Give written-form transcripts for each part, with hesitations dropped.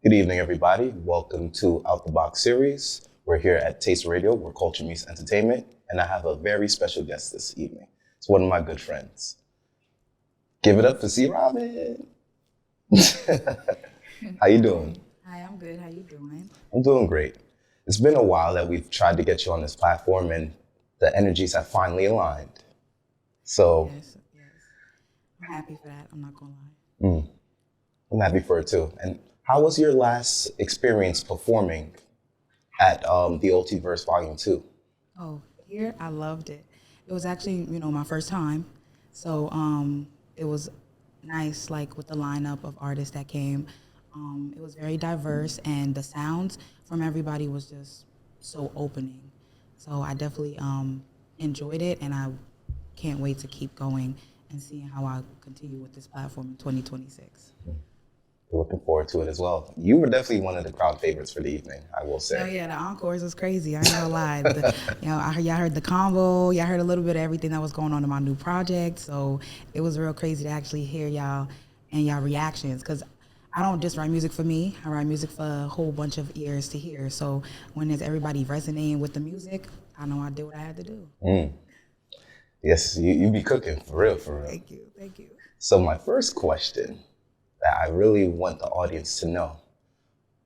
Good evening, everybody. Welcome to Out the Box series. We're here at Taste Radio, where culture meets entertainment, and I have a very special guest this evening. It's one of my good friends. Give it up for C. Robin. How you doing? Hi, I'm good. How you doing? I'm doing great. It's been a while that we've tried to get you on this platform, and the energies have finally aligned. So Yes. I'm happy for that. I'm not gonna lie. I'm happy for it too. And how was your last experience performing at the OT Verse Volume 2? Oh, here I loved it. It was actually, my first time. So it was nice, like with the lineup of artists that came. It was very diverse and the sounds from everybody was just so opening. So I definitely enjoyed it and I can't wait to keep going and seeing how I continue with this platform in 2026. Looking forward to it as well. You were definitely one of the crowd favorites for the evening, I will Oh say. yeah, the encores was crazy. I ain't gonna lie. Y'all heard the combo. Y'all heard a little bit of everything that was going on in my new project. So it was real crazy to actually hear y'all and y'all reactions. Cause I don't just write music for me. I write music for a whole bunch of ears to hear. So when there's everybody resonating with the music, I know I did what I had to do. Yes, you be cooking, for real, for real. Thank you. So my first question that I really want the audience to know,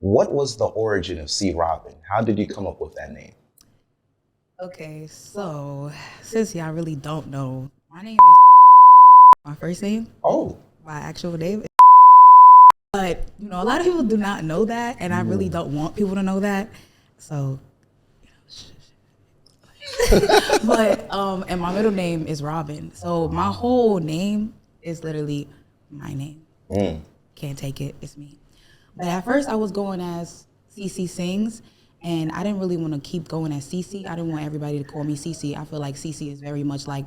what was the origin of C. Robin? How did you come up with that name? Okay, so since y'all really don't know, my name is my first name, Oh, my actual name. But a lot of people do not know that, and I really don't want people to know that. So, but and my middle name is Robin. So my whole name is literally my name. Can't take it. It's me. But at first, I was going as CC Sings, and I didn't really want to keep going as CC. I didn't want everybody to call me CC. I feel like CC is very much like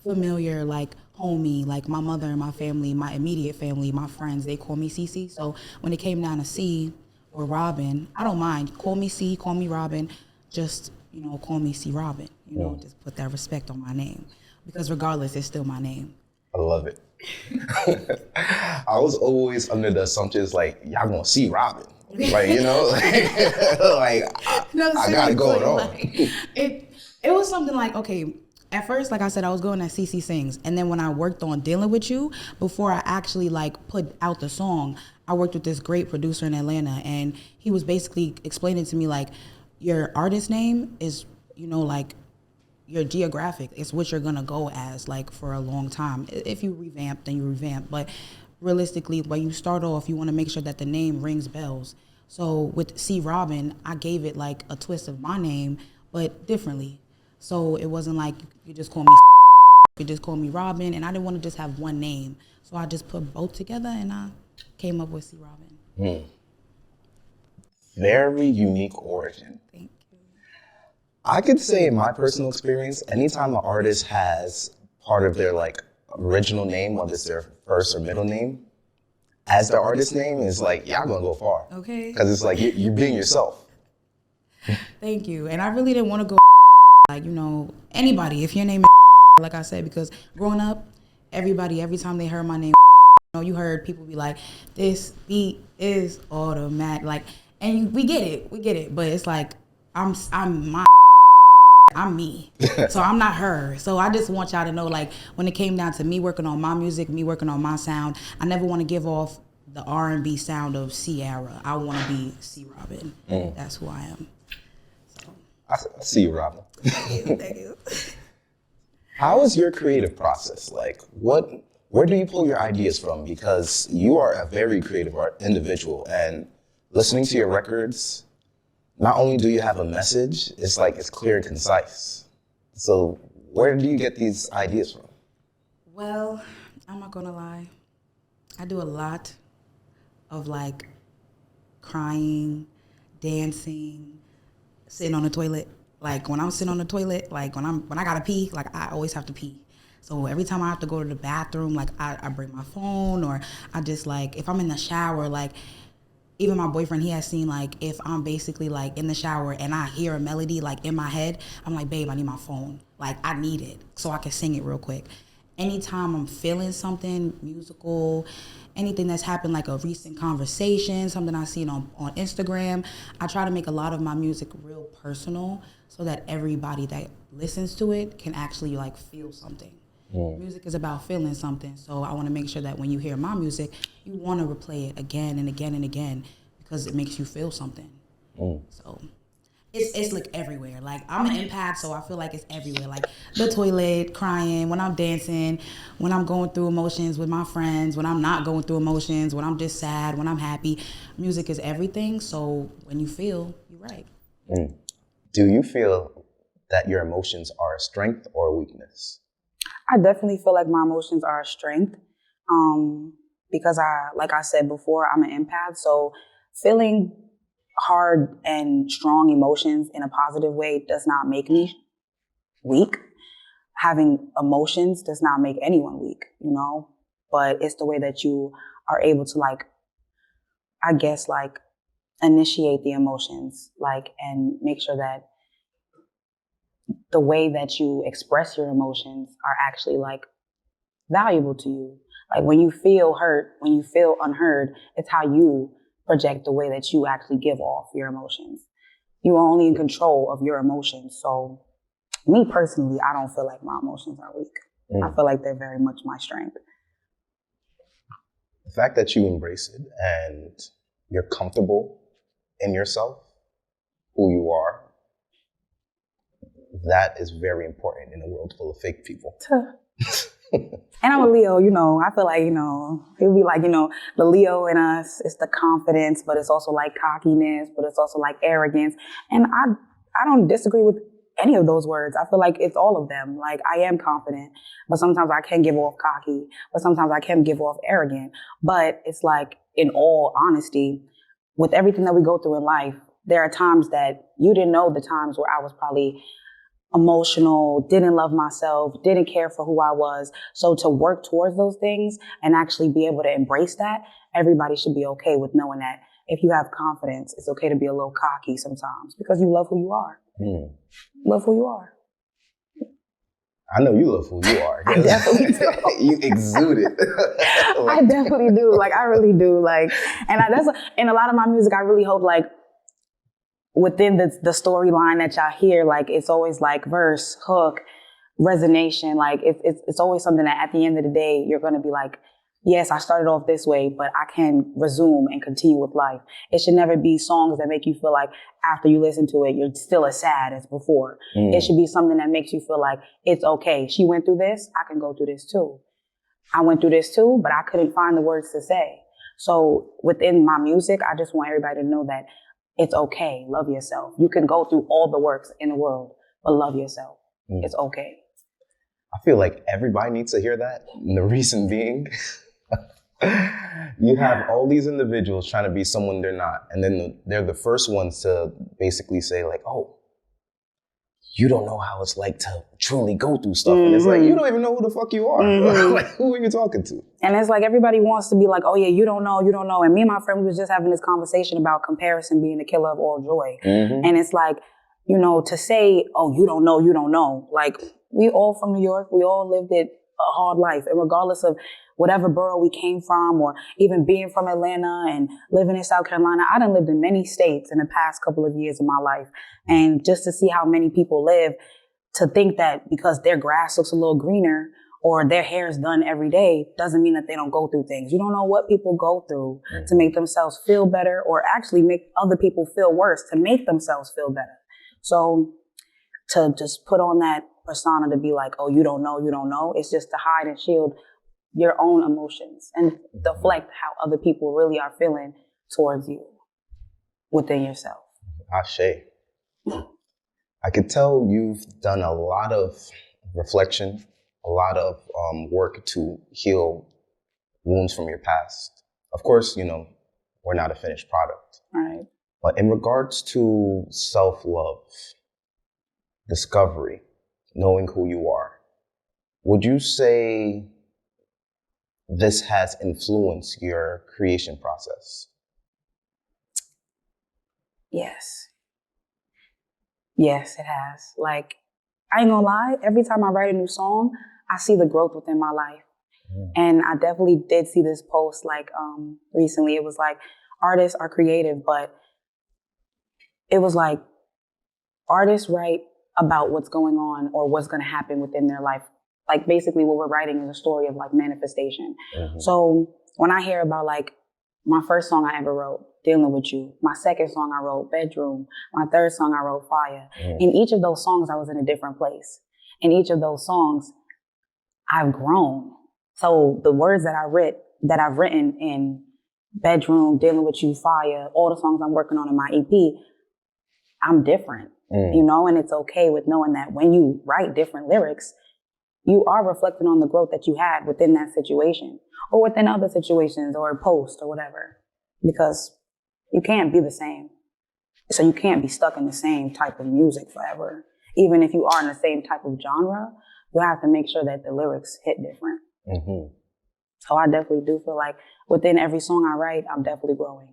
familiar, like homie, like my mother and my family, my immediate family, my friends, they call me CC. So when it came down to C or Robin, I don't mind. Call me C, call me Robin, just, call me C Robin. Just put that respect on my name. Because regardless, it's still my name. I love it. I was always under the assumptions like, y'all gonna see Robin. Like, like No, I got it going seriously, on. like, it was something like, okay, at first, like I said, I was going at CC Sings, and then when I worked on Dealing With You, before I actually like put out the song, I worked with this great producer in Atlanta, and he was basically explaining to me like, your artist name is, like your geographic. It's what you're gonna go as like for a long time. If you revamp, then you revamp, but realistically, when you start off, you want to make sure that the name rings bells. So with C Robin, I gave it like a twist of my name, but differently. So it wasn't like you just call me, you just call me Robin, and I didn't want to just have one name. So I just put both together, and I came up with C Robin. Very unique origin. Thank you. I could say in my personal experience, anytime an artist has part of their like original name, whether it's their first or middle name, as their artist name, is like, y'all gonna go far. Okay. Because it's like you're being yourself. Thank you. And I really didn't want to go like, anybody, if your name is like I said, because growing up, everybody, every time they heard my name, you heard people be like, this beat is automatic. Like, and we get it. But it's like, I'm me. So I'm not her. So I just want y'all to know, like, when it came down to me working on my music, me working on my sound, I never want to give off the R&B sound of Ciara. I want to be C Robin. That's who I am. So. I see you, Robin. Thank you. How is your creative process? Like, where do you pull your ideas from? Because you are a very creative individual, and listening to your records, not only do you have a message, it's like it's clear and concise. So where do you get these ideas from? Well, I'm not gonna lie. I do a lot of like crying, dancing, sitting on the toilet. Like when I'm sitting on the toilet, like when I gotta pee, like I always have to pee. So every time I have to go to the bathroom, like I bring my phone, or I just like if I'm in the shower, like even my boyfriend, he has seen like if I'm basically like in the shower and I hear a melody like in my head, I'm like, babe, I need my phone. Like I need it so I can sing it real quick. anytime I'm feeling something musical, anything that's happened, like a recent conversation, something I seen on Instagram, I try to make a lot of my music real personal so that everybody that listens to it can actually like feel something. Music is about feeling something, so I want to make sure that when you hear my music, you want to replay it again and again and again because it makes you feel something. So it's like everywhere. Like I'm an empath, so I feel like it's everywhere. Like the toilet, crying, when I'm dancing, when I'm going through emotions with my friends, when I'm not going through emotions, when I'm just sad, when I'm happy. Music is everything. So when you feel, you're right. Do you feel that your emotions are a strength or a weakness? I definitely feel like my emotions are a strength because like I said before, I'm an empath. So feeling hard and strong emotions in a positive way does not make me weak. Having emotions does not make anyone weak, you know, but it's the way that you are able to like, I guess, like initiate the emotions, like, and make sure that the way that you express your emotions are actually like valuable to you. Like when you feel hurt, when you feel unheard, it's how you project the way that you actually give off your emotions. You are only in control of your emotions. So me personally, I don't feel like my emotions are weak. I feel like they're very much my strength. The fact that you embrace it and you're comfortable in yourself, who you are, that is very important in a world full of fake people. And I'm a Leo, you know, I feel like, you know, it'd be like, you know, the Leo in us, it's the confidence, but it's also like cockiness, but it's also like arrogance. And I don't disagree with any of those words. I feel like it's all of them. Like I am confident, but sometimes I can give off cocky, but sometimes I can give off arrogant. But it's like, in all honesty, with everything that we go through in life, there are times that you didn't know the times where I was probably emotional, didn't love myself, didn't care for who I was. So to work towards those things and actually be able to embrace that, everybody should be okay with knowing that if you have confidence, it's okay to be a little cocky sometimes because you love who you are. Love who you are. I know you love who you are. I definitely do. You exude it. I definitely do. Like I really do. Like, and that's in a lot of my music. I really hope like within the storyline that y'all hear, like it's always like verse, hook, resonation. Like it's always something that at the end of the day, you're going to be like, yes, I started off this way, but I can resume and continue with life. It should never be songs that make you feel like after you listen to it, you're still as sad as before. It should be something that makes you feel like it's okay. She went through this. I can go through this too. I went through this too, but I couldn't find the words to say. So within my music, I just want everybody to know that it's okay. Love yourself. You can go through all the works in the world, but love yourself. It's okay. I feel like everybody needs to hear that. And the reason being, you have all these individuals trying to be someone they're not. And then they're the first ones to basically say like, oh, you don't know how it's like to truly go through stuff. And it's like, you don't even know who the fuck you are. Like, who are you talking to? And it's like everybody wants to be like, oh yeah, you don't know. And me and my friend, we was just having this conversation about comparison being the killer of all joy. And it's like, you know, to say, oh, you don't know. Like, we all from New York. We all lived it a hard life. And regardless of whatever borough we came from, or even being from Atlanta and living in South Carolina, I done lived in many states in the past couple of years of my life. And just to see how many people live, to think that because their grass looks a little greener or their hair is done every day doesn't mean that they don't go through things. You don't know what people go through to make themselves feel better, or actually make other people feel worse to make themselves feel better. So to just put on that persona to be like, oh, you don't know, it's just to hide and shield your own emotions and deflect how other people really are feeling towards you within yourself. Ashe. I could tell you've done a lot of reflection, a lot of work to heal wounds from your past. Of course, you know, we're not a finished product. Right. But in regards to self-love, discovery, knowing who you are, would you say this has influenced your creation process? Yes, it has. Like, I ain't gonna lie, every time I write a new song, I see the growth within my life. And I definitely did see this post like recently. It was like artists are creative, but it was like artists write about what's going on or what's going to happen within their life. Like basically what we're writing is a story of like manifestation. So when I hear about like my first song I ever wrote, Dealing With You, my second song I wrote, Bedroom, my third song I wrote, Fire. In each of those songs I was in a different place. In each of those songs I've grown. So the words that I've written in Bedroom, Dealing With You, Fire, all the songs I'm working on in my EP, I'm different, you know, and it's okay with knowing that when you write different lyrics, you are reflecting on the growth that you had within that situation or within other situations or a post or whatever, because you can't be the same. So you can't be stuck in the same type of music forever. Even if you are in the same type of genre, you have to make sure that the lyrics hit different. So I definitely do feel like within every song I write, I'm definitely growing.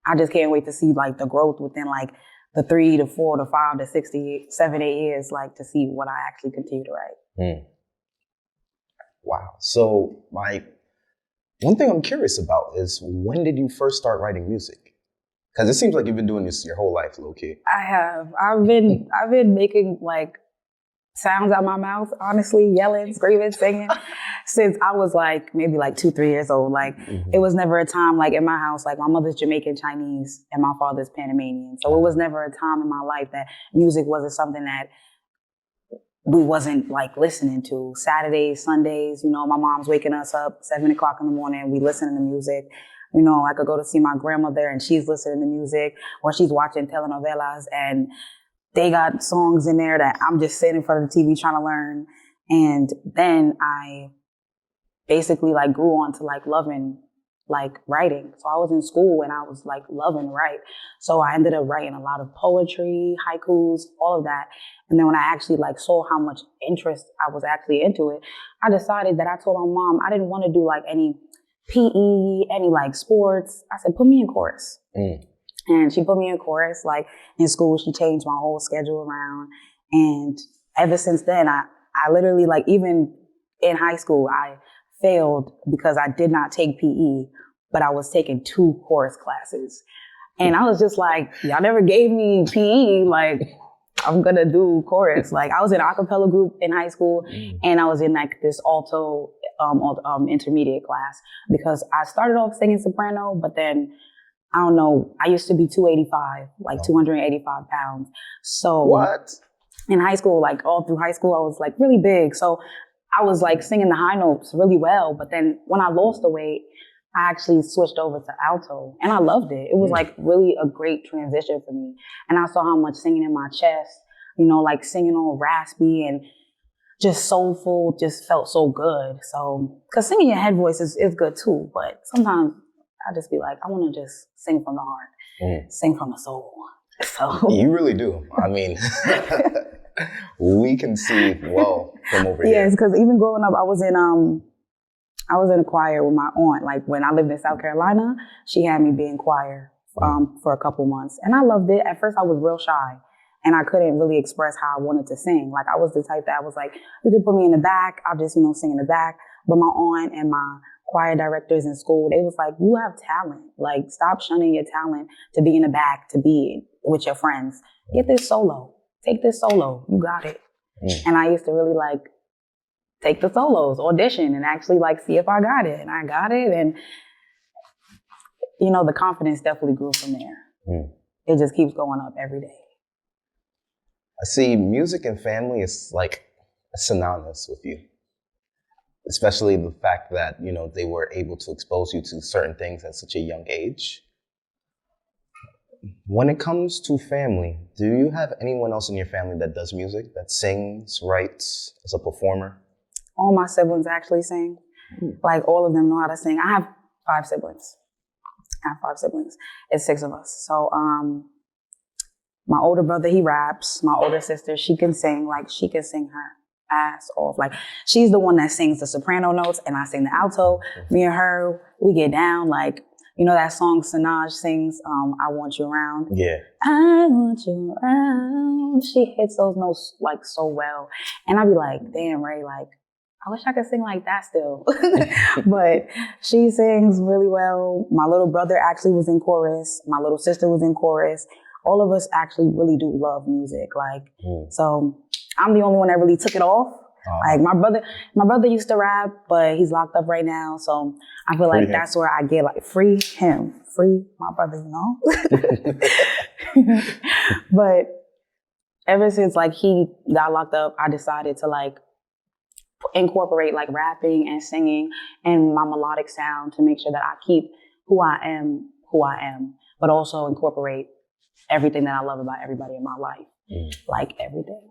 I just can't wait to see like the growth within like the 3 to 4 to 5 to 6 to 7, 8 years, like to see what I actually continue to write. Wow. So one thing I'm curious about is, when did you first start writing music? Because it seems like you've been doing this your whole life, low-key. I have. I've been making like sounds out my mouth, honestly, yelling, screaming, singing, since I was like maybe like 2, 3 years old. Like it was never a time like in my house, like my mother's Jamaican Chinese and my father's Panamanian. So it was never a time in my life that music wasn't something that we wasn't like listening to. Saturdays, Sundays, you know, my mom's waking us up 7 o'clock in the morning. We listening to music. You know, I could go to see my grandmother and she's listening to music, or she's watching telenovelas and they got songs in there that I'm just sitting in front of the TV trying to learn. And then I basically like grew on to like loving like writing. So I was in school and I was like loving to write. So I ended up writing a lot of poetry, haikus, all of that. And then when I actually like saw how much interest I was actually into it, I decided that I told my mom I didn't want to do like any PE, any like sports. I said, put me in chorus. And she put me in chorus. Like in school, she changed my whole schedule around. And ever since then, I literally like, even in high school, I failed because I did not take PE, but I was taking 2 chorus classes. And I was just like, y'all never gave me PE. Like, I'm going to do chorus. Like I was in an a cappella group in high school and I was in like this alto, intermediate class, because I started off singing soprano, but then I don't know, I used to be 285, like 285 pounds. So What? In high school, like all through high school, I was like really big. So I was like singing the high notes really well. But then when I lost the weight, I actually switched over to alto and I loved it. It was like really a great transition for me. And I saw how much singing in my chest, you know, like singing all raspy and just soulful, just felt so good. So, cause singing your head voice is good too, but sometimes I just be like, I want to just sing from the heart, sing from the soul. So you really do. I mean, we can see well from over here. Yes, because even growing up, I was in a choir with my aunt. Like when I lived in South Carolina, she had me be in choir for a couple months, and I loved it. At first, I was real shy, and I couldn't really express how I wanted to sing. Like I was the type that was like, you could put me in the back, I'll just sing in the back. But my aunt and my choir directors in school, they was like, you have talent. Like, stop shunning your talent to be in the back, to be with your friends. Get this solo. Take this solo. You got it. And I used to really like take the solos, audition, and actually like see if I got it. And I got it. And, the confidence definitely grew from there. It just keeps going up every day. I see music and family is like synonymous with you. Especially the fact that, they were able to expose you to certain things at such a young age. When it comes to family, do you have anyone else in your family that does music, that sings, writes, as a performer? All my siblings actually sing. Like all of them know how to sing. I have 5 siblings. It's 6 of us. So my older brother, he raps. My older sister, she can sing. Like she can sing her ass off. Like she's the one that sings the soprano notes and I sing the alto. Me and her, we get down. Like, that song Sanaj sings, I Want You Around. Yeah. I want you around. She hits those notes like so well. And I be like, damn, Ray, like I wish I could sing like that still. But she sings really well. My little brother actually was in chorus. My little sister was in chorus. All of us actually really do love music. So I'm the only one that really took it off. Like my brother used to rap, but he's locked up right now. So I feel like that's where I get like free him, free my brother, But ever since like he got locked up, I decided to like incorporate like rapping and singing and my melodic sound to make sure that I keep who I am, but also incorporate everything that I love about everybody in my life, like everything.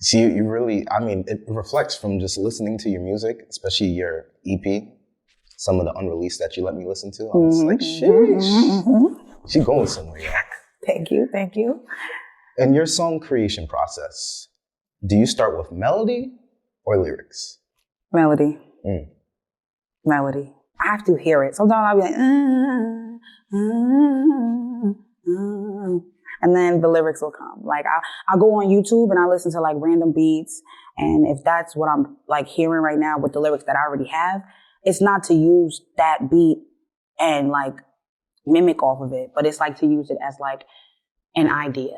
See, you really, I mean, it reflects from just listening to your music, especially your EP, some of the unreleased that you let me listen to. I was like, sheesh, she going somewhere. Yeah. Thank you. In your song creation process, do you start with melody or lyrics? Melody. Melody. I have to hear it. Sometimes I'll be like, and then the lyrics will come. Like I'll go on YouTube and I listen to like random beats. And if that's what I'm like hearing right now with the lyrics that I already have, it's not to use that beat and like mimic off of it, but it's like to use it as like an idea.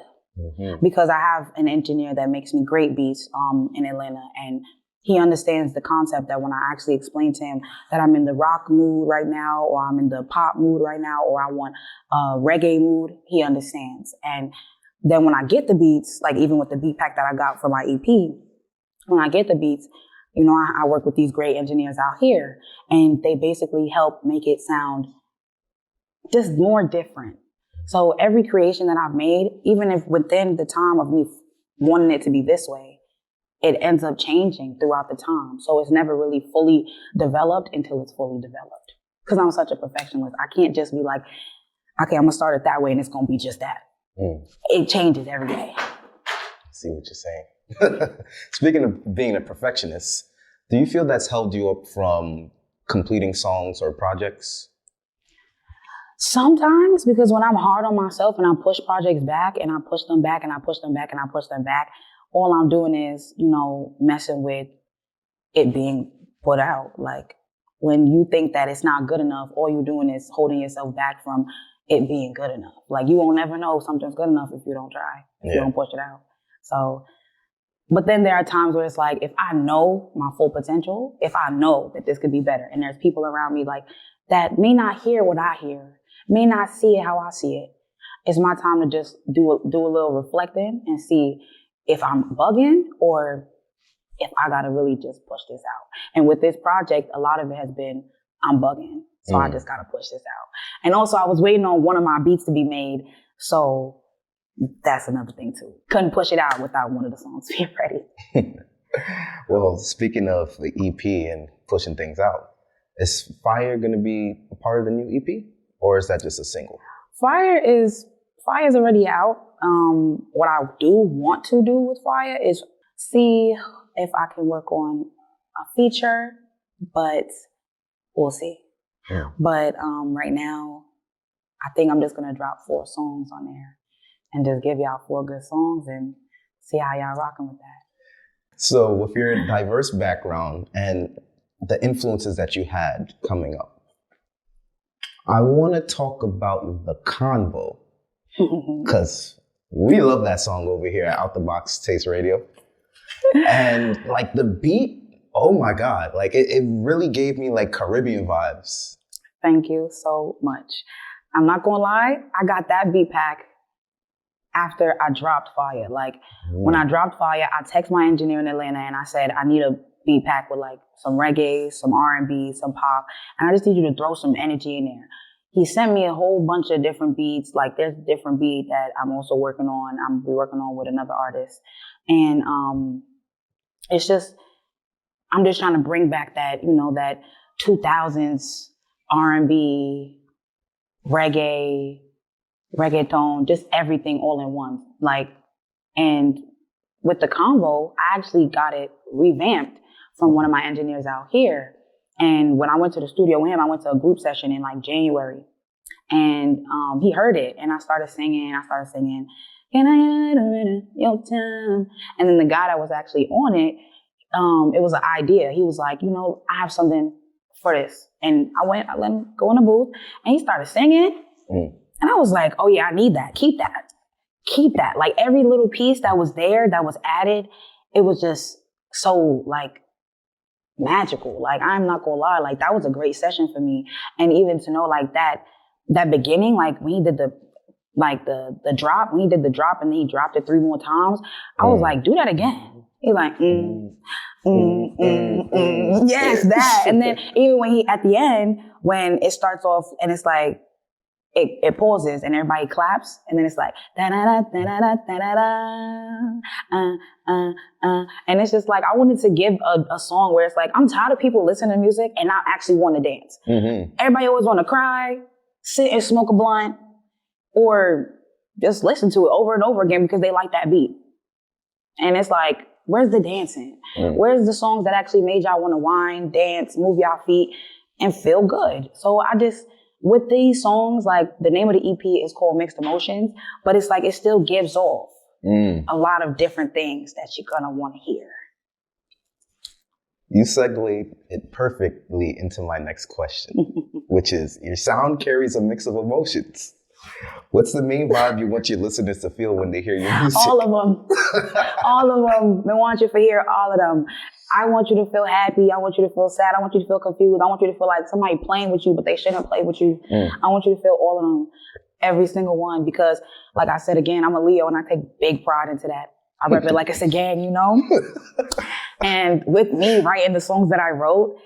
Because I have an engineer that makes me great beats in Atlanta, and he understands the concept that when I actually explain to him that I'm in the rock mood right now, or I'm in the pop mood right now, or I want a reggae mood, he understands. And then when I get the beats, like even with the beat pack that I got for my EP, when I get the beats, I work with these great engineers out here, and they basically help make it sound just more different. So every creation that I've made, even if within the time of me wanting it to be this way, it ends up changing throughout the time. So it's never really fully developed until it's fully developed. Because I'm such a perfectionist. I can't just be like, okay, I'm going to start it that way and it's going to be just that. It changes every day. I see what you're saying. Speaking of being a perfectionist, do you feel that's held you up from completing songs or projects? Sometimes, because when I'm hard on myself and I push projects back and I push them back and I push them back and I push them back, all I'm doing is, messing with it being put out. Like when you think that it's not good enough, all you're doing is holding yourself back from it being good enough. Like you won't never know if something's good enough if you don't try, if you don't push it out. So, but then there are times where it's like, if I know my full potential, if I know that this could be better, and there's people around me like that may not hear what I hear, may not see it how I see it, it's my time to just do a little reflecting and see if I'm bugging or if I gotta really just push this out. And with this project, a lot of it has been, I'm bugging. So I just gotta push this out. And also I was waiting on one of my beats to be made. So that's another thing too. Couldn't push it out without one of the songs being ready. Well, speaking of the EP and pushing things out, is Fire gonna be a part of the new EP? Or is that just a single? Fire is already out. What I do want to do with Fire is see if I can work on a feature, but we'll see. Yeah. But right now, I think I'm just gonna drop 4 songs on there and just give y'all 4 good songs and see how y'all rocking with that. So with your diverse background and the influences that you had coming up, I want to talk about The Convo, because we love that song over here at Out the Box Taste Radio. And like the beat, oh my God, like it really gave me like Caribbean vibes. Thank you so much. I'm not gonna lie, I got that beat pack after I dropped Fire. Like when I dropped Fire, I text my engineer in Atlanta and I said, I need a beat pack with like some reggae, some R&B, some pop, and I just need you to throw some energy in there. He sent me a whole bunch of different beats. Like there's a different beat that I'm also working on. I'm working on with another artist. And it's just, I'm just trying to bring back that, that 2000s R&B, reggae, reggaeton, just everything all in one. Like, and with The Convo, I actually got it revamped from one of my engineers out here. And when I went to the studio with him, I went to a group session in like January, and he heard it, and I started singing, Can I enter your time? And then the guy that was actually on it, it was an idea. He was like, I have something for this. And I let him go in the booth and he started singing. And I was like, oh yeah, I need that. Keep that. Keep that. Like every little piece that was there, that was added, it was just so like magical. Like I'm not gonna lie, like that was a great session for me. And even to know like that beginning, like when he did the drop, when he did the drop and then he dropped it 3 more times, I was like, do that again. He's like, yes, that. And then even when he, at the end, when it starts off and it's like, it pauses and everybody claps and then it's like, da-da-da, da-da-da, da-da-da, and it's just like, I wanted to give a song where it's like, I'm tired of people listening to music and not actually want to dance. Everybody always want to cry, sit and smoke a blunt, or just listen to it over and over again because they like that beat. And it's like, where's the dancing? Where's the songs that actually made y'all want to whine, dance, move y'all feet, and feel good? So with these songs, like the name of the EP is called Mixed Emotions, but it's like it still gives off a lot of different things that you're gonna want to hear. You segued it perfectly into my next question, which is your sound carries a mix of emotions. What's the main vibe you want your listeners to feel when they hear your music? All of them. All of them. I want you to hear all of them. I want you to feel happy. I want you to feel sad. I want you to feel confused. I want you to feel like somebody playing with you, but they shouldn't play with you. I want you to feel all of them. Every single one. Because, like I said again, I'm a Leo and I take big pride into that. I rep it like it's a gang, And with me writing the songs that I wrote,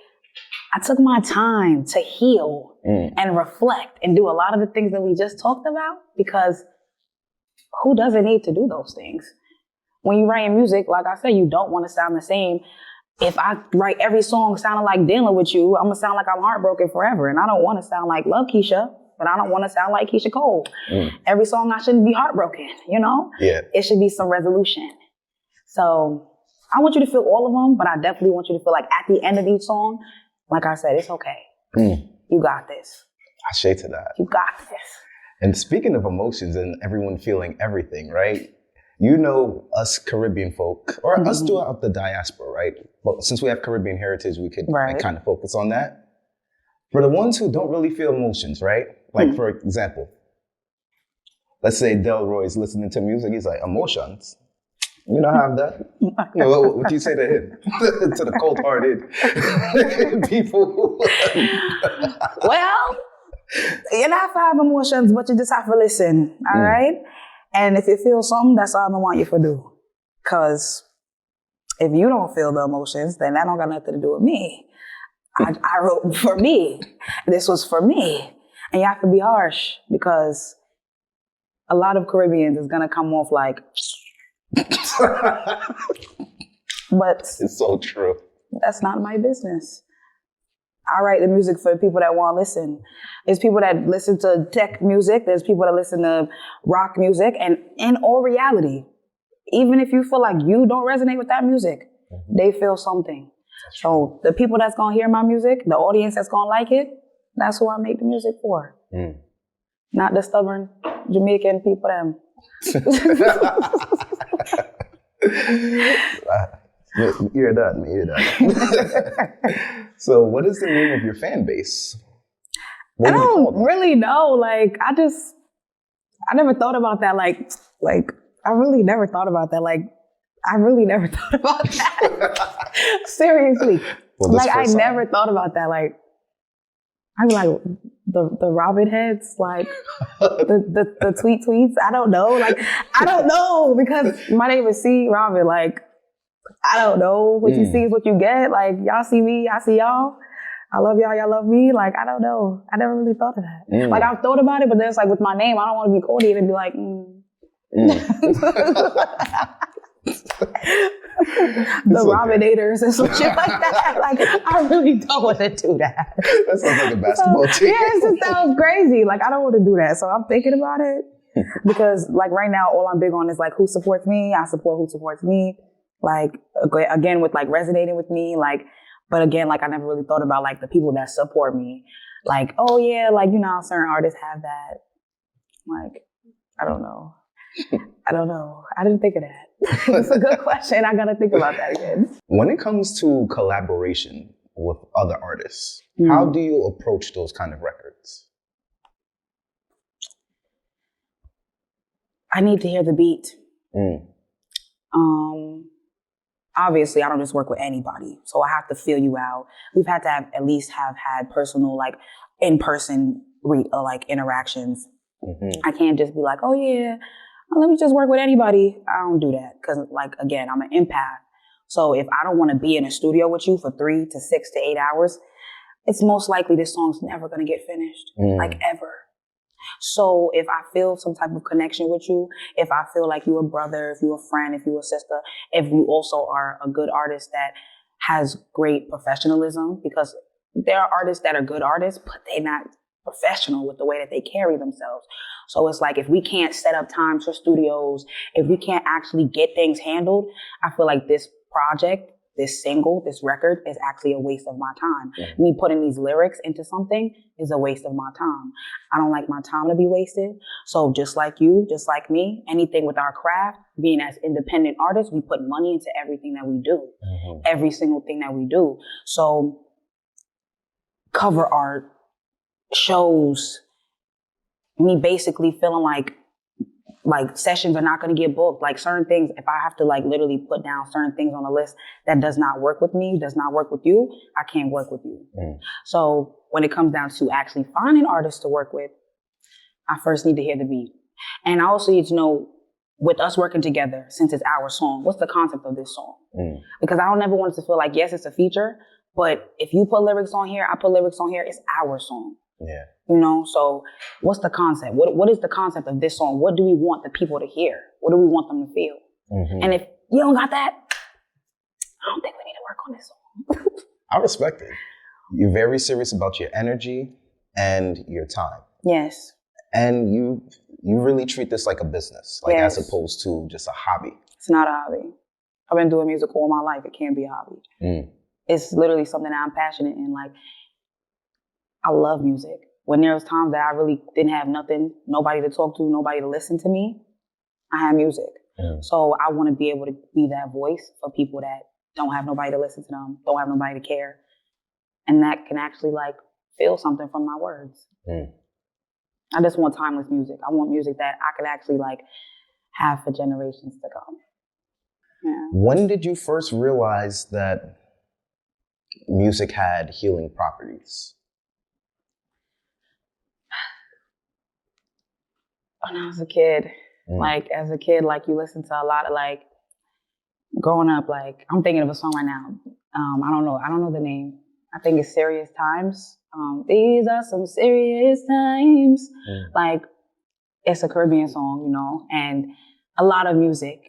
I took my time to heal and reflect and do a lot of the things that we just talked about, because who doesn't need to do those things? When you write music, like I said, you don't want to sound the same. If I write every song sounding like Dealing With You, I'm going to sound like I'm heartbroken forever. And I don't want to sound like Love Keisha, but I don't want to sound like Keisha Cole. Every song I shouldn't be heartbroken, Yeah. It should be some resolution. So I want you to feel all of them, but I definitely want you to feel like at the end of each song, like I said, it's okay. You got this. I say to that. You got this. And speaking of emotions and everyone feeling everything, right? Us Caribbean folk, or us throughout the diaspora, right? But since we have Caribbean heritage, we could kind of focus on that. For the ones who don't really feel emotions, right? Like, for example, let's say Delroy's listening to music. He's like, emotions? You don't have that? What do you say to him? To the cold-hearted people? Well, you don't have to have emotions, but you just have to listen, all right? And if you feel something, that's all I want you to do. Because if you don't feel the emotions, then that don't got nothing to do with me. I wrote for me. This was for me. And you have to be harsh, because a lot of Caribbeans is going to come off like... But it's so true. That's not my business. I write the music for the people that want to listen. There's people that listen to tech music. There's people that listen to rock music. And in all reality, even if you feel like you don't resonate with that music, they feel something. So the people that's going to hear my music, the audience that's going to like it, that's who I make the music for. Not the stubborn Jamaican people, them. Hear that. So what is the name of your fan base? I don't really know. Like, I never thought about that. Like, I really never thought about that. Like, I really never thought about that. Seriously. Well, like, I never thought about that. Like, I'm like, the Robin heads, like, the tweets. I don't know. Like, I don't know, because my name is C. Robin. Like, I don't know. What you see is what you get. Like, y'all see me, I see y'all. I love y'all, y'all love me. Like, I don't know. I never really thought of that. Like, I've thought about it, but then it's like with my name, I don't want to be corny and be like, the Robinators and some shit like that. Like, I really don't want to do that. That sounds like a basketball team. Yeah, it just sounds crazy. Like, I don't want to do that. So I'm thinking about it, because like right now, all I'm big on is like who supports me. I support who supports me. Like, again, with like resonating with me, like, but again, like I never really thought about like the people that support me. Like, oh yeah, like, certain artists have that. Like, I don't know. I didn't think of that. It's a good question. I gotta think about that again. When it comes to collaboration with other artists, how do you approach those kind of records? I need to hear the beat. Obviously, I don't just work with anybody, so I have to feel you out. We've had to at least have had personal, like, in-person, like, interactions. I can't just be like, oh yeah, let me just work with anybody. I don't do that because, like, again, I'm an empath. So if I don't want to be in a studio with you for 3 to 6 to 8 hours, it's most likely this song's never going to get finished, like, ever. So if I feel some type of connection with you, if I feel like you're a brother, if you're a friend, if you're a sister, if you also are a good artist that has great professionalism, because there are artists that are good artists, but they're not professional with the way that they carry themselves. So it's like, if we can't set up times for studios, if we can't actually get things handled, I feel like this project, this single, this record is actually a waste of my time. Me putting these lyrics into something is a waste of my time. I don't like my time to be wasted. So just like you, just like me, anything with our craft, being as independent artists, we put money into everything that we do. Every single thing that we do. So cover art, shows, me basically feeling like sessions are not going to get booked. Like certain things, if I have to like literally put down certain things on a list that does not work with me, does not work with you, I can't work with you. So when it comes down to actually finding artists to work with, I first need to hear the beat. And I also need to know, with us working together, since it's our song, what's the concept of this song? Because I don't ever want it to feel like, yes, it's a feature, but if you put lyrics on here, I put lyrics on here, it's our song. Yeah. You know, so what's the concept? What is the concept of this song? What do we want the people to hear? What do we want them to feel? And if you don't got that, I don't think we need to work on this song. I respect it. You're very serious about your energy and your time. Yes. And you really treat this like a business, like as opposed to just a hobby. It's not a hobby. I've been doing music all my life. It can't be a hobby. It's literally something that I'm passionate in. Like, I love music. When there was times that I really didn't have nothing, nobody to talk to, nobody to listen to me, I had music. So I want to be able to be that voice for people that don't have nobody to listen to them, don't have nobody to care, and that can actually like feel something from my words. I just want timeless music. I want music that I could actually like have for generations to come. Yeah. When did you first realize that music had healing properties? When I was a kid, like as a kid, like you listen to a lot of like growing up, like I'm thinking of a song right now. I don't know the name. I think it's Serious Times. These are some serious times. Like it's a Caribbean song, you know, and a lot of music.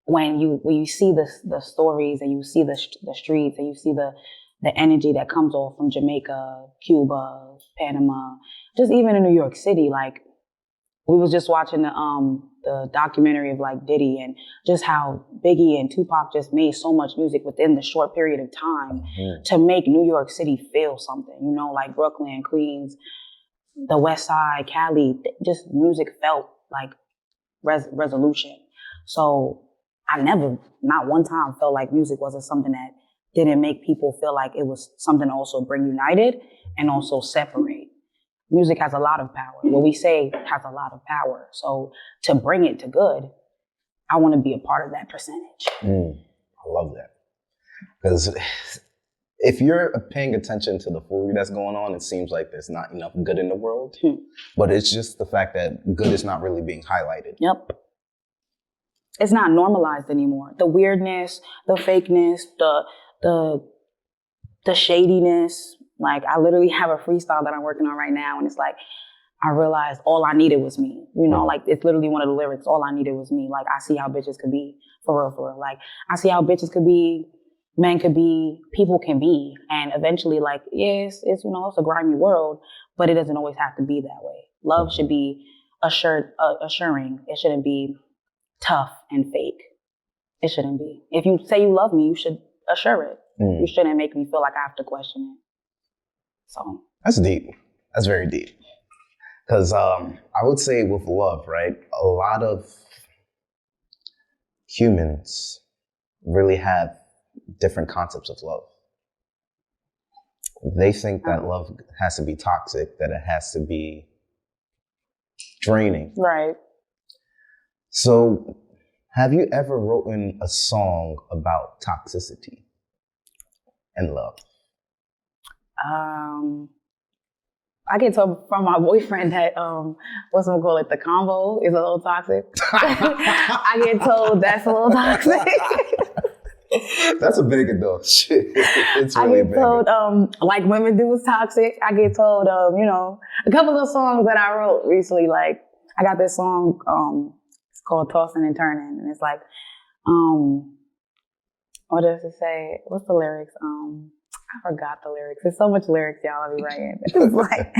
When you see the stories and you see the streets and you see the energy that comes off from Jamaica, Cuba, Panama, just even in New York City, like. We was just watching the documentary of like Diddy and just how Biggie and Tupac just made so much music within the short period of time to make New York City feel something, you know, like Brooklyn, Queens, the West Side, Cali, just music felt like resolution. So I never, not one time felt like music wasn't something that didn't make people feel like it was something to also bring united and also separate. Music has a lot of power. What we say has a lot of power. So to bring it to good, I want to be a part of that percentage. I love that. Because if you're paying attention to the foolery that's going on, it seems like there's not enough good in the world. But it's just the fact that good is not really being highlighted. Yep. It's not normalized anymore. The weirdness, the fakeness, the shadiness. Like, I literally have a freestyle that I'm working on right now, and it's like, I realized all I needed was me. You know, like, it's literally one of the lyrics, all I needed was me. Like, I see how bitches could be, for real, for real. Like, I see how bitches could be, men could be, people can be. And eventually, like, yes, it's, you know, it's a grimy world, but it doesn't always have to be that way. Love should be assuring. It shouldn't be tough and fake. It shouldn't be. If you say you love me, you should assure it. You shouldn't make me feel like I have to question it. So that's deep. That's very deep. Because I would say with love, right? A lot of humans really have different concepts of love. They think that love has to be toxic, that it has to be draining. Right. So, have you ever written a song about toxicity and love? I get told from my boyfriend that what's gonna call it, the combo is a little toxic. I get told that's a little toxic. That's a bigger though. Shit. It's really I get told like women do is toxic. I get told a couple of songs that I wrote recently, like I got this song it's called Tossing and Turning, and it's like what does it say? What's the lyrics? I forgot the lyrics. There's so much lyrics y'all will be writing. It's like,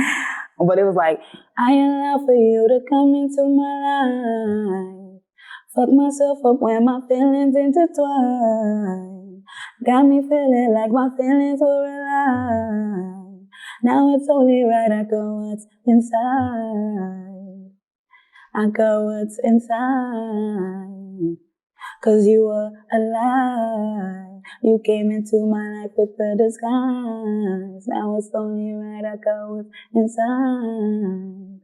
but it was like, I allow for you to come into my life. Fuck myself up when my feelings intertwine. Got me feeling like my feelings were alive. Now it's only right I go what's inside. I go what's inside. 'Cause you were alive. You came into my life with the disguise. Now it's only right I go what's inside.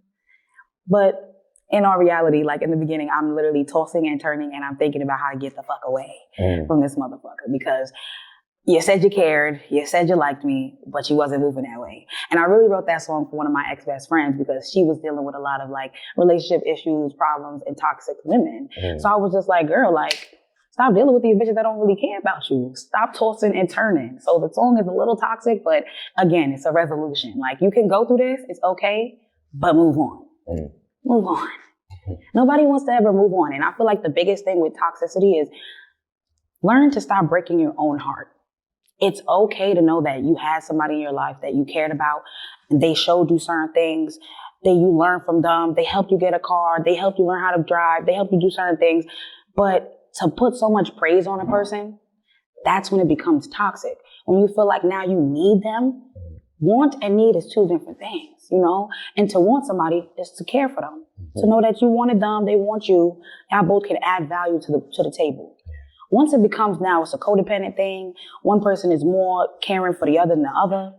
But in our reality, like in the beginning, I'm literally tossing and turning and I'm thinking about how to get the fuck away from this motherfucker, because you said you cared, you said you liked me, but you wasn't moving that way. And I really wrote that song for one of my ex-best friends because she was dealing with a lot of like relationship issues, problems, and toxic women. So I was just like, girl, like, stop dealing with these bitches that don't really care about you. Stop tossing and turning. So the song is a little toxic, but again, it's a resolution. Like, you can go through this, it's okay, but move on. Move on. Nobody wants to ever move on. And I feel like the biggest thing with toxicity is learn to stop breaking your own heart. It's okay to know that you had somebody in your life that you cared about. They showed you certain things that you learned from them. They helped you get a car. They helped you learn how to drive. They helped you do certain things. But to put so much praise on a person, that's when it becomes toxic. When you feel like now you need them. Want and need is two different things, you know? And to want somebody is to care for them. To know that you wanted them, they want you. Y'all both can add value to the table. Once it becomes now it's a codependent thing, one person is more caring for the other than the other,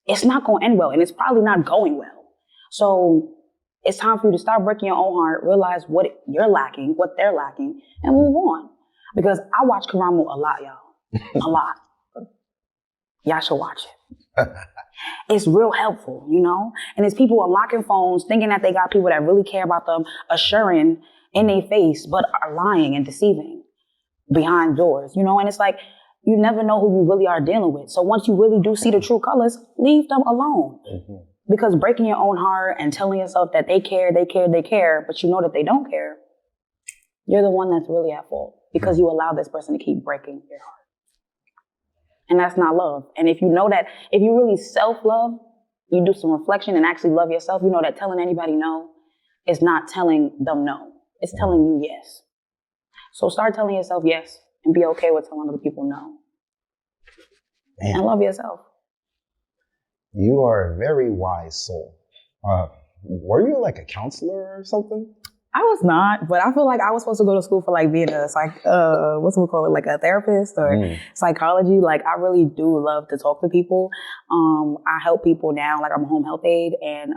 it's not going to end well, and it's probably not going well. So it's time for you to stop breaking your own heart, realize what you're lacking, what they're lacking, and move on. Because I watch Karamo a lot, y'all. A lot. Y'all should watch it. It's real helpful, you know? And it's people unlocking phones, thinking that they got people that really care about them, assuring in their face, but are lying and deceiving behind doors, you know? And it's like, you never know who you really are dealing with. So once you really do see the true colors, leave them alone. Because breaking your own heart and telling yourself that they care, but you know that they don't care, you're the one that's really at fault because you allow this person to keep breaking your heart. And that's not love. And if you know that, if you really self-love, you do some reflection and actually love yourself, you know that telling anybody no is not telling them no. It's telling you yes. So start telling yourself yes and be okay with telling other people no. Man. And love yourself. You are a very wise soul. Were you like a counselor or something? I was not, but I feel like I was supposed to go to school for like being a like a therapist or psychology. Like I really do love to talk to people. I help people now. Like I'm a home health aide, and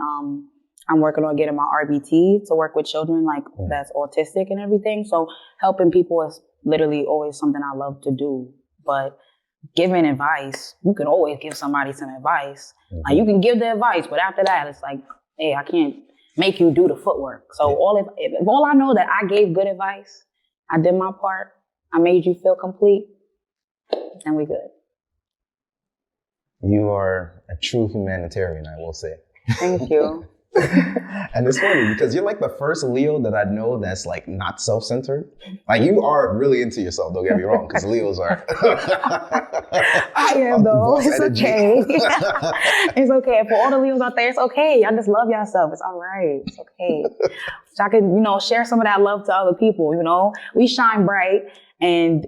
I'm working on getting my RBT to work with children like that's autistic and everything. So helping people is literally always something I love to do. But giving advice, you can always give somebody some advice. Like you can give the advice, but after that, it's like, hey, I can't make you do the footwork. So if all I know that I gave good advice, I did my part, I made you feel complete, and we good. You are a true humanitarian, I will say. Thank you. And it's funny because you're like the first Leo that I know that's like not self-centered. Like you are really into yourself, don't get me wrong, because Leos are. I am though. It's okay. It's okay. For all the Leos out there, it's okay. Y'all just love yourself. It's all right. It's okay. So I can, share some of that love to other people, We shine bright, and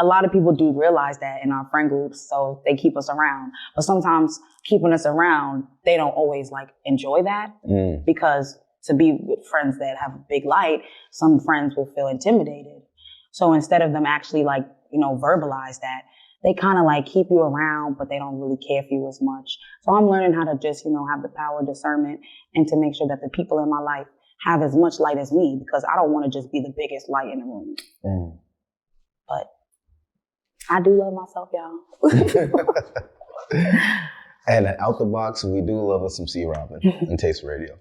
a lot of people do realize that in our friend groups, so they keep us around. But sometimes keeping us around, they don't always enjoy that because to be with friends that have a big light, some friends will feel intimidated. So instead of them actually like, verbalize that, they kind of like keep you around, but they don't really care for you as much. So I'm learning how to just, have the power of discernment and to make sure that the people in my life have as much light as me, because I don't want to just be the biggest light in the room. Mm. But I do love myself, y'all. And out the box, we do love us some C. Robin and Taste Radio.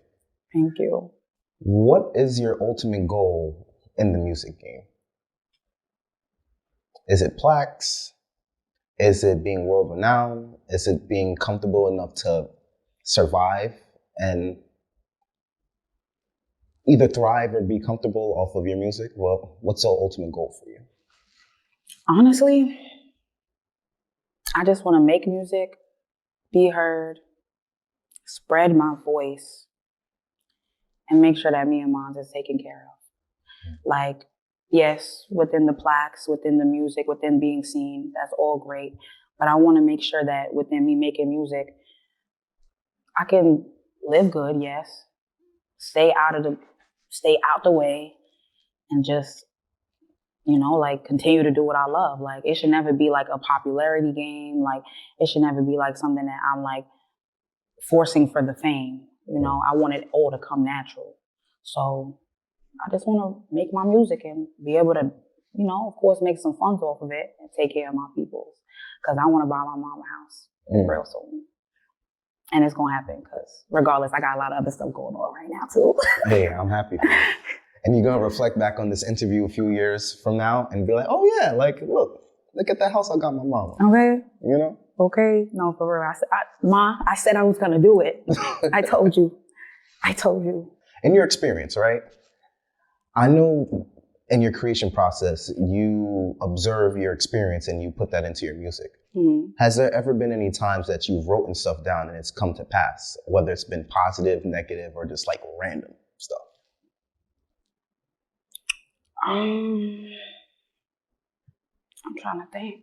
Thank you. What is your ultimate goal in the music game? Is it plaques? Is it being world renowned? Is it being comfortable enough to survive and either thrive or be comfortable off of your music? Well, what's the ultimate goal for you? Honestly, I just want to make music, be heard, spread my voice, and make sure that me and Mons is taken care of. Like, yes, within the plaques, within the music, within being seen, that's all great. But I want to make sure that within me making music, I can live good, yes, stay out the way, and just, like continue to do what I love. Like, it should never be like a popularity game. Like, it should never be like something that I'm like forcing for the fame. I want it all to come natural. So I just want to make my music and be able to, of course, make some funds off of it and take care of my people. Because I want to buy my mom a house real soon. And it's going to happen because regardless, I got a lot of other stuff going on right now too. Hey, I'm happy for you. And you're going to reflect back on this interview a few years from now and be like, oh yeah, like, look at that house I got my mama. Okay. Okay. No, for real. I said I was going to do it. I told you. In your experience, right? I know in your creation process, you observe your experience and you put that into your music. Mm-hmm. Has there ever been any times that you've written stuff down and it's come to pass, whether it's been positive, negative, or just like random stuff? I'm trying to think.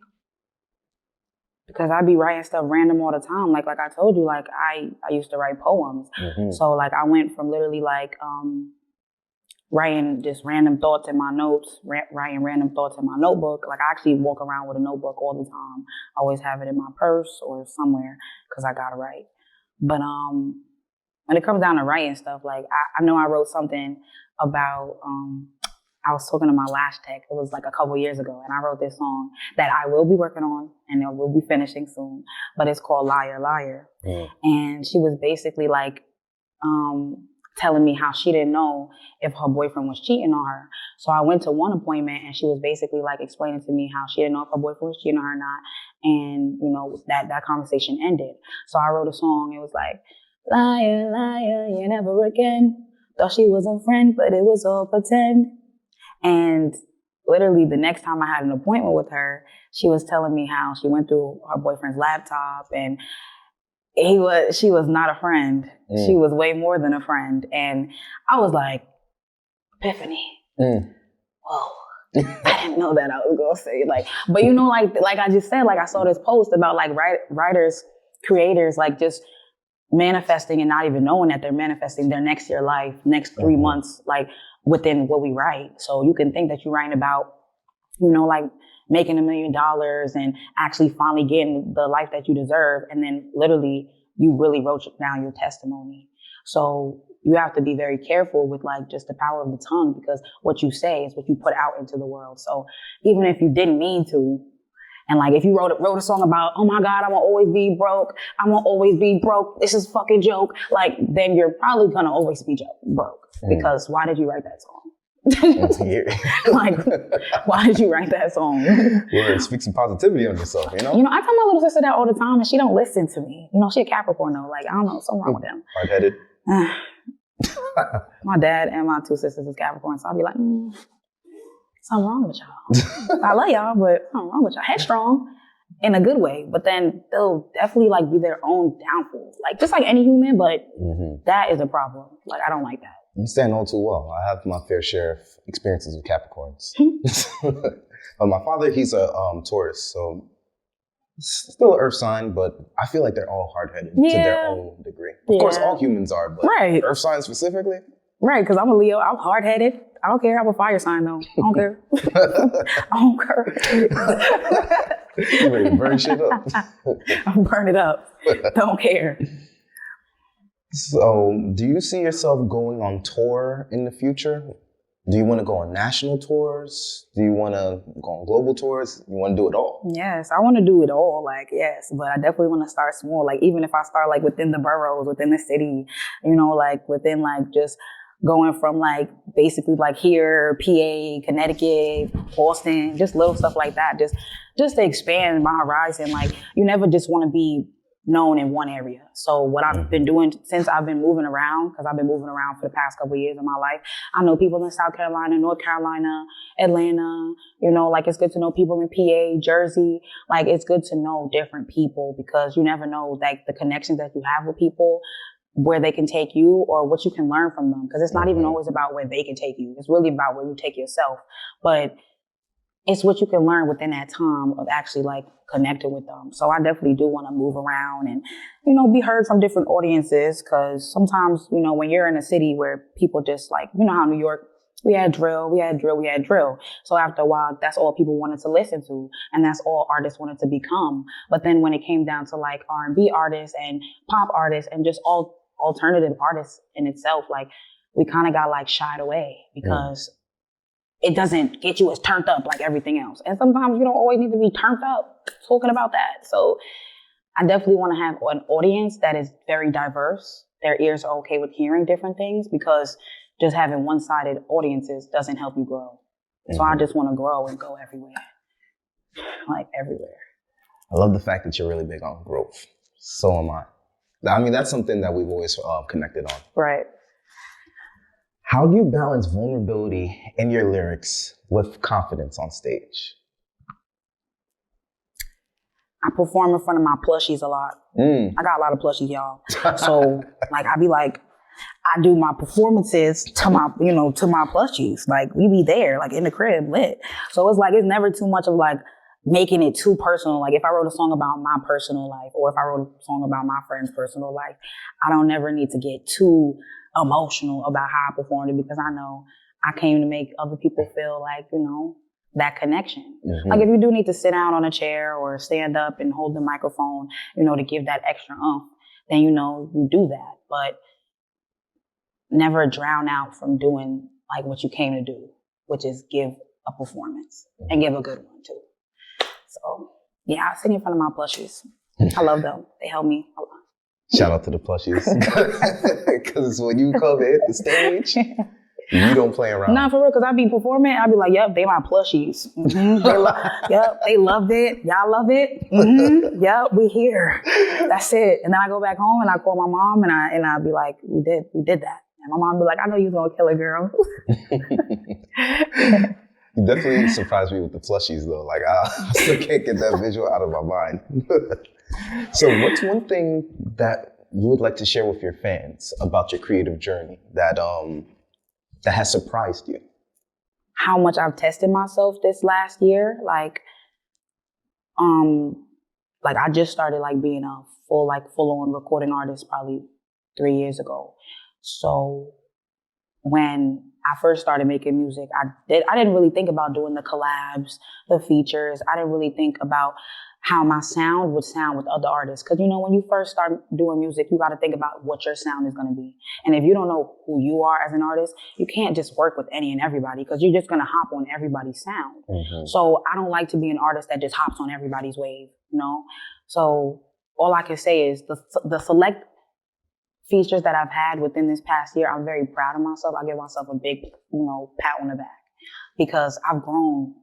Because I be writing stuff random all the time. Like I told you, like I used to write poems. Mm-hmm. So like I went from literally like writing just random thoughts in my notes, writing random thoughts in my notebook. Like I actually walk around with a notebook all the time. I always have it in my purse or somewhere because I gotta write. But when it comes down to writing stuff, like I know I wrote something about I was talking to my Lash Tech. It was like a couple years ago, and I wrote this song that I will be working on and it will be finishing soon. But it's called Liar, Liar. Mm. And she was basically like telling me how she didn't know if her boyfriend was cheating on her. So I went to one appointment and she was basically like explaining to me how she didn't know if her boyfriend was cheating on her or not. And, that conversation ended. So I wrote a song. It was like, liar, liar, you never again. Thought she was a friend, but it was all pretend. And literally the next time I had an appointment with her, she was telling me how she went through her boyfriend's laptop and she was not a friend. Mm. She was way more than a friend. And I was like, Epiphany. Mm. Whoa. I didn't know that I was going to say it. But like I just said, like I saw this post about like writers, creators, like just manifesting and not even knowing that they're manifesting their next year life, next 3 months, like within what we write. So you can think that you're writing about, like making $1 million and actually finally getting the life that you deserve. And then literally you really wrote down your testimony. So you have to be very careful with like just the power of the tongue, because what you say is what you put out into the world. So even if you didn't mean to, and like if you wrote a song about, oh my God, I'm gonna always be broke. I'm gonna always be broke. This is fucking joke. Like then you're probably gonna always be broke. Because why did you write that song? Like, why did you write that song? Well, speak some positivity on yourself, I tell my little sister that all the time and she don't listen to me. She a Capricorn though. Like, I don't know, something wrong with them. Hard-headed? My dad and my 2 sisters is Capricorn, so I'll be like, something wrong with y'all. I love y'all, but something wrong with y'all. Headstrong in a good way, but then they'll definitely like be their own downfall. Like, just like any human, but that is a problem. Like, I don't like that. You stand all too well. I have my fair share of experiences with Capricorns. But my father, he's a Taurus, so still an earth sign, but I feel like they're all hard-headed to their own degree. Of course, all humans are, but earth signs specifically? Right, because I'm a Leo. I'm hard-headed. I don't care. I'm a fire sign though. I don't care. I don't care. You ready to burn shit up? I'm burn it up. Don't care. So, do you see yourself going on tour in the future? Do you want to go on national tours? Do you want to go on global tours? You want to do it all? Yes, I want to do it all. Like, yes, but I definitely want to start small. Like, even if I start like within the boroughs, within the city, you know, like within like just going from like basically like here, PA, Connecticut, Boston, just little stuff like that. Just to expand my horizon. Like, you never just want to be known in one area. So what I've been doing since I've been moving around, because I've been moving around for the past couple of years of my life, I know people in South Carolina, North Carolina, Atlanta, you know, like it's good to know people in PA, Jersey. Like it's good to know different people because you never know like the connections that you have with people, where they can take you or what you can learn from them. Because it's not even always about where they can take you. It's really about where you take yourself. But it's what you can learn within that time of actually like connecting with them. So I definitely do want to move around and, you know, be heard from different audiences. Cause sometimes, you know, when you're in a city where people just like, you know how New York, we had drill. So after a while, that's all people wanted to listen to. And that's all artists wanted to become. But then when it came down to like R&B artists and pop artists and just all alternative artists in itself, like we kind of got like shied away because it doesn't get you as turned up like everything else. And sometimes you don't always need to be turned up talking about that. So I definitely want to have an audience that is very diverse. Their ears are okay with hearing different things because just having one-sided audiences doesn't help you grow. So I just want to grow and go everywhere. Like everywhere. I love the fact that you're really big on growth. So am I. I mean, that's something that we've always connected on. Right. How do you balance vulnerability in your lyrics with confidence on stage? I perform in front of my plushies a lot. I got a lot of plushies, y'all. So like I be like, I do my performances to my, you know, to my plushies. Like we be there, like in the crib, lit. So it's like it's never too much of like making it too personal. Like if I wrote a song about my personal life, or if I wrote a song about my friend's personal life, I don't never need to get too emotional about how I performed it because I know I came to make other people feel like, you know, that connection. Like if you do need to sit down on a chair or stand up and hold the microphone, you know, to give that extra oomph, then, you know, you do that. But never drown out from doing like what you came to do, which is give a performance and give a good one too. So yeah, I sit in front of my plushies. I love them. They help me a lot. Shout out to the plushies. Because when you come hit the stage, you don't play around. Nah, for real, because I be performing, I be like, yep, they my plushies. Yep, they loved it. Y'all love it. Yep, we here. That's it. And then I go back home and I call my mom and I be like, we did that. And my mom be like, I know you was gonna kill a girl. You definitely surprised me with the plushies though. Like I still can't get that visual out of my mind. So what's one thing that you would like to share with your fans about your creative journey that has surprised you? How much I've tested myself this last year. Like I just started like being a full on recording artist probably 3 years ago. So when I first started making music, I didn't really think about doing the collabs, the features. I didn't really think about how my sound would sound with other artists. Because, you know, when you first start doing music, you got to think about what your sound is going to be. And if you don't know who you are as an artist, you can't just work with any and everybody because you're just going to hop on everybody's sound. So I don't like to be an artist that just hops on everybody's wave, you know? So all I can say is the select features that I've had within this past year, I'm very proud of myself. I give myself a big, you know, pat on the back because I've grown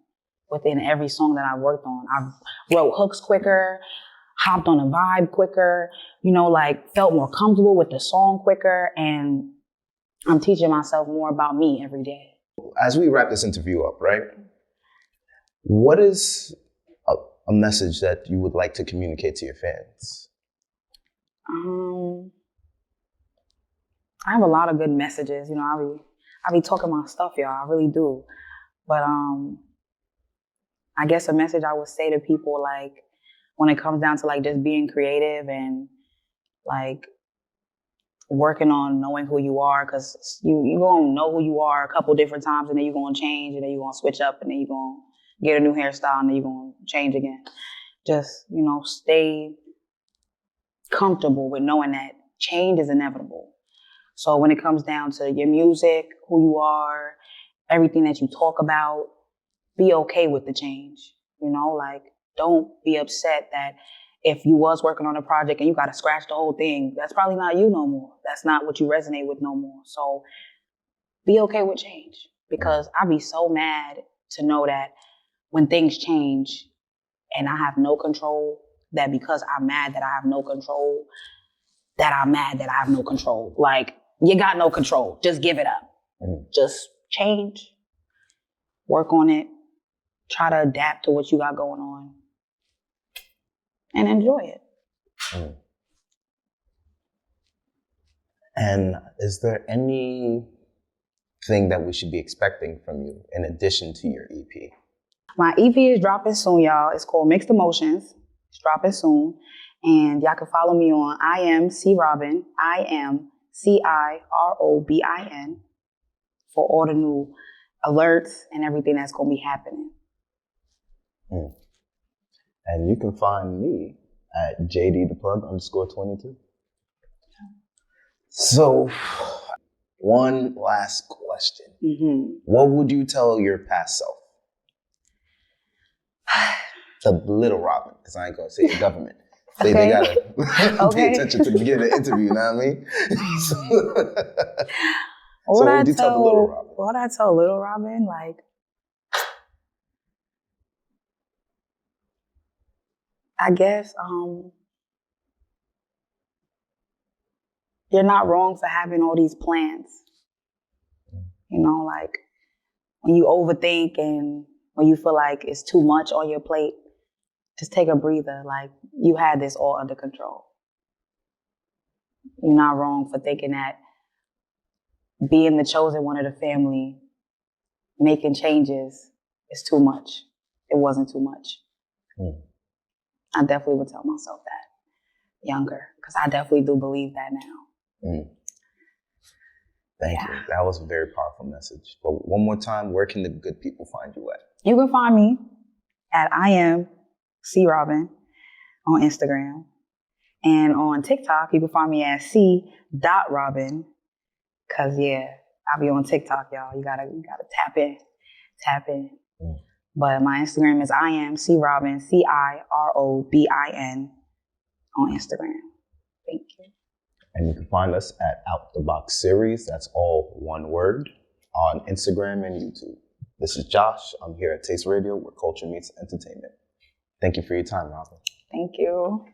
within every song that I've worked on. I've wrote hooks quicker, hopped on a vibe quicker, you know, like felt more comfortable with the song quicker. And I'm teaching myself more about me every day. As we wrap this interview up, right? What is a message that you would like to communicate to your fans? I have a lot of good messages. You know, I be talking my stuff, y'all. I really do. But I guess a message I would say to people, like, when it comes down to like just being creative and like working on knowing who you are, because you gonna know who you are a couple different times, and then you're gonna change, and then you're gonna switch up, and then you're gonna get a new hairstyle, and then you're gonna change again. Just, stay comfortable with knowing that change is inevitable. So when it comes down to your music, who you are, everything that you talk about, be okay with the change. Don't be upset that if you was working on a project and you got to scratch the whole thing, that's probably not you no more. That's not what you resonate with no more. So be okay with change, because I'd be so mad to know that when things change and I have no control, that because I'm mad that I have no control, that I'm mad that I have no control. Like, you got no control. Just give it up. Just change, work on it, try to adapt to what you got going on, and enjoy it. And is there anything that we should be expecting from you in addition to your EP? My EP is dropping soon, y'all. It's called Mixed Emotions. It's dropping soon. And y'all can follow me on I am C Robin, IMCIROBIN, for all the new alerts and everything that's going to be happening. And you can find me at JDThePlug_22. So, one last question. What would you tell your past self? The little Robin, because I ain't going to say the government. They got to pay attention to the beginning of the interview, you know what I mean? What would you tell the little Robin? What I tell little Robin? I guess you're not wrong for having all these plans. When you overthink and when you feel like it's too much on your plate, just take a breather. You had this all under control. You're not wrong for thinking that being the chosen one of the family, making changes, is too much. It wasn't too much. I definitely would tell myself that younger, because I definitely do believe that now. Thank you. That was a very powerful message. But one more time, where can the good people find you at? You can find me at I am C Robin on Instagram. And on TikTok, you can find me at C.Robin. Cause I'll be on TikTok, y'all. You gotta tap in. But my Instagram is I am C Robin, CIROBIN on Instagram. Thank you. And you can find us at Out the Box Series. That's all one word, on Instagram and YouTube. This is Josh. I'm here at Taste Radio, where culture meets entertainment. Thank you for your time, Robin. Thank you.